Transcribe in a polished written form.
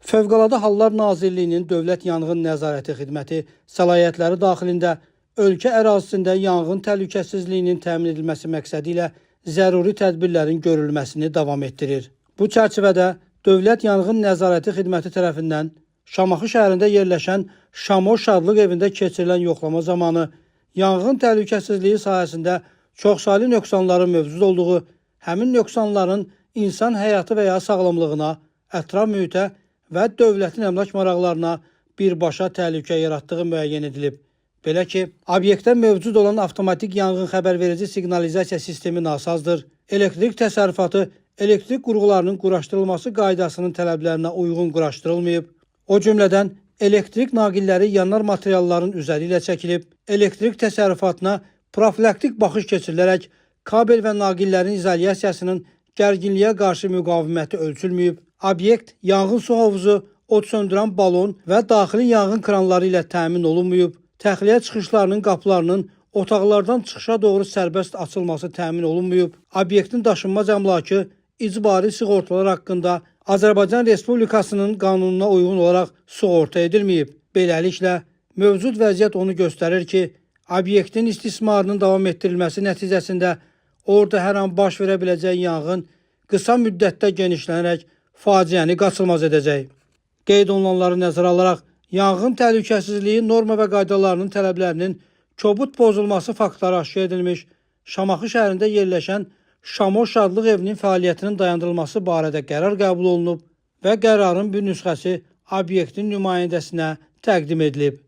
Fövqəladə Hallar Nazirliyinin Dövlət Yanğın Nəzarəti Xidməti səlahiyyətləri daxilində ölkə ərazisində yanğın təhlükəsizliyinin təmin edilməsi məqsədi ilə zəruri tədbirlərin görülməsini davam etdirir. Bu çərçivədə Dövlət Yanğın Nəzarəti Xidməti tərəfindən Şamaxı şəhərində yerləşən Şamo Şadlıq evində keçirilən yoxlama zamanı yanğın təhlükəsizliyi sahəsində çoxsaylı nöqsanların mövcud olduğu, həmin nöqsanların insan həyatı və ya sağlamlığına, ətraf mühitə və dövlətin əmlak maraqlarına birbaşa təhlükə yaratdığı müəyyən edilib. Belə ki, obyektdə mövcud olan avtomatik yanğın xəbərverici siqnalizasiya sistemi nasazdır. Elektrik təsərrüfatı elektrik qurğularının quraşdırılması qaydasının tələblərinə uyğun quraşdırılmayıb. O cümlədən elektrik naqilləri yanar materialların üzəri ilə çəkilib, elektrik təsərrüfatına profilaktik baxış keçirilərək kabel və naqillərin izolyasiyasının gərginliyə qarşı müqaviməti ölçülməyib. Obyekt yanğın su hovuzu, od söndürən balon və daxili yanğın kranları ilə təmin olunmayıb. Təxliyə çıxışlarının qapılarının otaqlardan çıxışa doğru sərbəst açılması təmin olunmayıb. Obyektin daşınmaz əmlakı icbari sığortalar haqqında Azərbaycan Respublikasının qanununa uyğun olaraq sığorta edilməyib. Beləliklə, mövcud vəziyyət onu göstərir ki, obyektin istismarının davam etdirilməsi nəticəsində orada hər an baş verə biləcək yanğın qısa müddətdə genişlənərək faciəni qaçılmaz edəcək. Qeyd olunanları nəzərə alaraq, yanğın təhlükəsizliyi norma və qaydalarının tələblərinin kobud pozulması faktları aşkar edilmiş, Şamaxı şəhərində yerləşən Şamo Şadlıq evinin fəaliyyətinin dayandırılması barədə qərar qəbul olunub və qərarın bir nüsxəsi obyektin nümayəndəsinə təqdim edilib.